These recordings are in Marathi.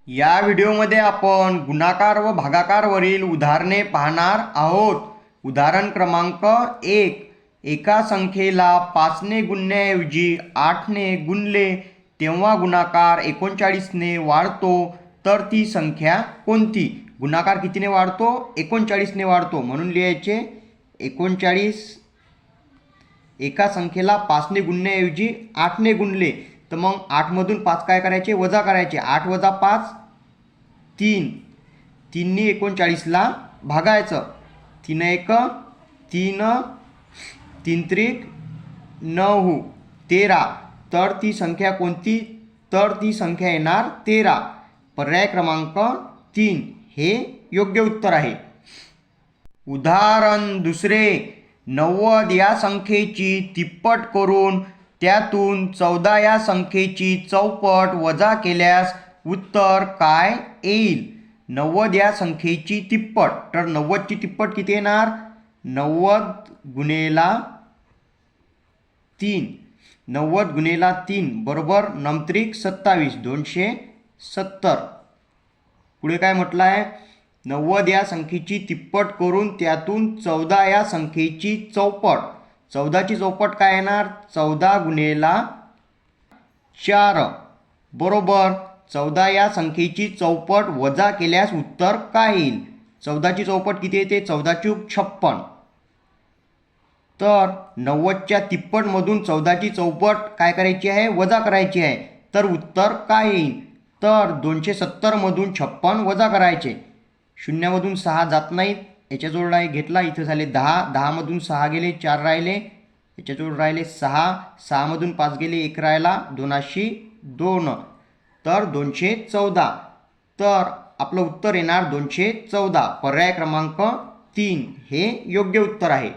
या व्हिडिओमध्ये आपण गुणाकार व भागाकारवरील उदाहरणे पाहणार आहोत. उदाहरण क्रमांक 1. एका संख्येला 5ने गुणण्याऐवजी 8ने गुणले तेव्हा गुणाकार 39 ने वाढतो, तर ती संख्या कोणती? गुणाकार कितीने वाढतो? 39 ने वाढतो. म्हणून लिहायचे 39. एका संख्येला 5ने गुणण्याऐवजी 8ने गुणले, तर मग 8 मधून 5 काय करायचे? वजा करायचे. 8 वजा 5 3. 3 ने 39ला भागायचं. 3 1 3, 3 त्रिक 9, 13. तर ती संख्या कोणती? तर ती संख्या येणार 13. पर्याय क्रमांक 3 हे योग्य उत्तर आहे. उदाहरण दुसरे. 90 या संख्येची तिप्पट करून त्यातून 14 या संख्येची चौपट वजा केल्यास उत्तर काय येईल? 90 या संख्येची तिप्पट. तर 90ची तिप्पट किती येणार? 90 गुणेला 3. 90 गुणेला 3 बरोबर 9 त्रिक 27, 270. पुढे काय म्हटलं आहे? 90 या संख्येची तिप्पट करून त्यातून 14 या संख्येची चौपट. 14ची चौपट काय येणार? 14 गुणेला 4 बरोबर 14 या संख्येची चौपट वजा केल्यास उत्तर काय येईल? 14ची चौपट किती येते? 14 चूक 56. तर 90च्या तिप्पटमधून 14ची चौपट काय करायची आहे? वजा करायची आहे. तर उत्तर काय येईल? तर 270 मधून 56 वजा करायचे. शून्यामधून 6 जात नाहीत, याच्याजवळ घेतला, इथं झाले 10. 10 मधून 6 गेले, 4 राहिले, याच्याजवळ राहिले 6. 6 मधून 5 गेले, 1 राहिला, 2 तर 214. तर आपलं उत्तर येणार 214. पर्याय क्रमांक 3 हे योग्य उत्तर आहे.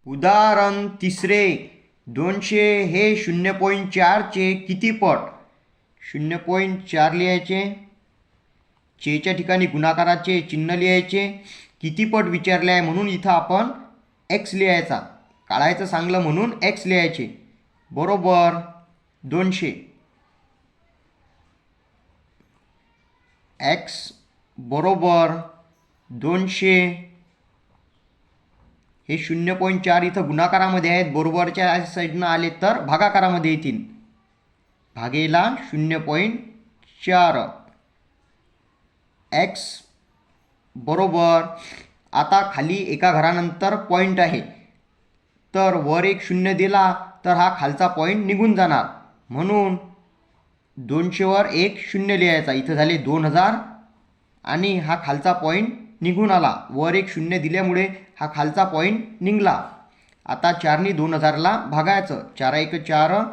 उदाहरण तिसरे. 200 हे 0.4चे किती पट? 0.4 लिहायचे. चेच्या ठिकाणी गुणाकाराचे चिन्ह लिहायचे. किती पट विचारले आहे म्हणून इथं आपण x लिहायचा. काढायचं सांगलं म्हणून x लिहायचे. बरोबर 200. x बरोबर 200. हे 0.4 इथं गुणाकारामध्ये आहेत. बरोबरच्या साईडनं आले तर भागाकारामध्ये येतील. भागेला 0.4. x बरोबर, आता खाली एका घरानंतर पॉईंट आहे, तर वर एक 0 दिला तर हा खालचा पॉईंट निघून जाणार. म्हणून 200 वर एक 0 लिहायचा. इथं झाले 2000 आणि हा खालचा पॉईंट निघून आला. वर एक 0 दिल्यामुळे हा खालचा पॉईंट निघला. आता 4ने 2000ला भागायचं. 4 1 4,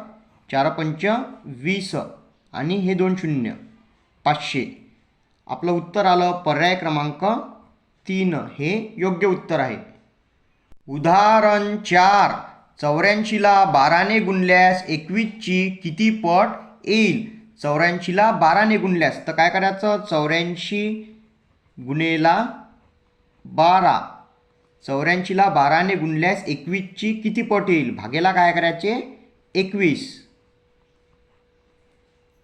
4 5 20 आणि हे 2 0, 500. आपलं उत्तर आलं पर्याय क्रमांक 3 हे योग्य उत्तर आहे. उदाहरण 4. 84ला 12ने गुणल्यास 21ची किती पट येईल? 84ला 12ने गुणल्यास तर काय करायचं? 84 गुणेला 12. 84ला 12ने गुणल्यास 21ची किती पट येईल? भागेला काय करायचे? 21.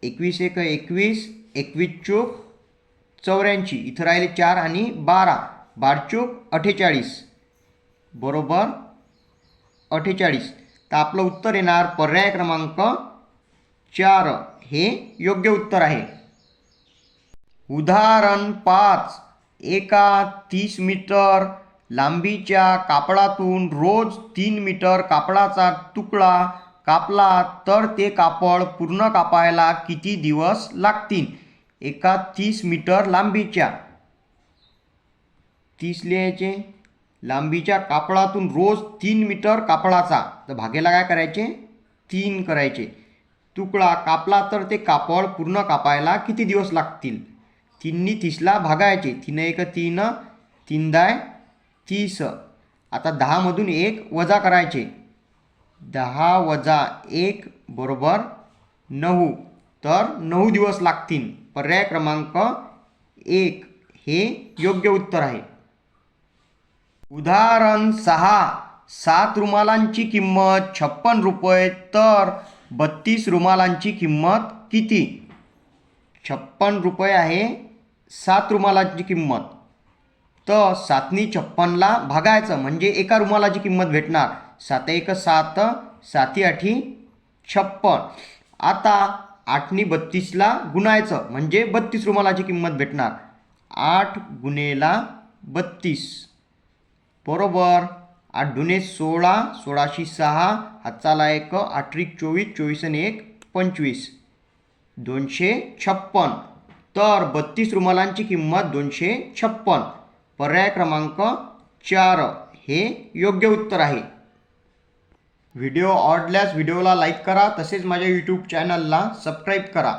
21 1 21, 21 चूक 84. इथं राहिले 4 आणि 12, 12 चूक 48 बरोबर 48. तर आपलं उत्तर येणार पर्याय क्रमांक 4 हे योग्य उत्तर आहे. उदाहरण 5. एका 30 मीटर लांबीच्या कापडातून रोज 3 मीटर कापडाचा तुकडा कापला तर ते कापड पूर्ण कापायला किती दिवस लागतील? एका 30 मीटर लांबीच्या, 30 लिहायचे, लांबीच्या कापडातून रोज 3 मीटर कापडाचा, तर भागेला काय करायचे? 3 करायचे. तुकडा कापला तर ते कापड पूर्ण कापायला किती दिवस लागतील? 3 ने 30ला भागायचे. 3 1 3, 3 10 30. आता 10 मधून 1 वजा करायचे. 10 वजा 1 बरोबर 9, तर 9 दिवस लागतील. पर्याय क्रमांक 1 हे योग्य उत्तर आहे. उदाहरण 6. 7 रुमालांची किंमत 56 रुपये तर 32 रुमालांची किंमत किती? ₹56 आहे 7 रुमालाची किंमत. तर 7नी 56ला भागायचं म्हणजे एका रुमालाची किंमत भेटणार. 7 एक 7, 7 आठी 56. आता 8नी 32ला गुणायचं म्हणजे 32 रुमालाची किंमत भेटणार. 8 गुणेला 32 बरोबर 8 दुणे 16, 16शी 6, हातचाला 1, 8 त्रिक 24, 24 आणि 1 25, 256. तर 32 रुमालांची किंमत 256. पर्याय क्रमांक 4 हे योग्य उत्तर आहे. व्हिडिओ आवडल्यास व्हिडिओला लाईक करा, तसेच माझ्या यूट्यूब चॅनलला सबस्क्राईब करा.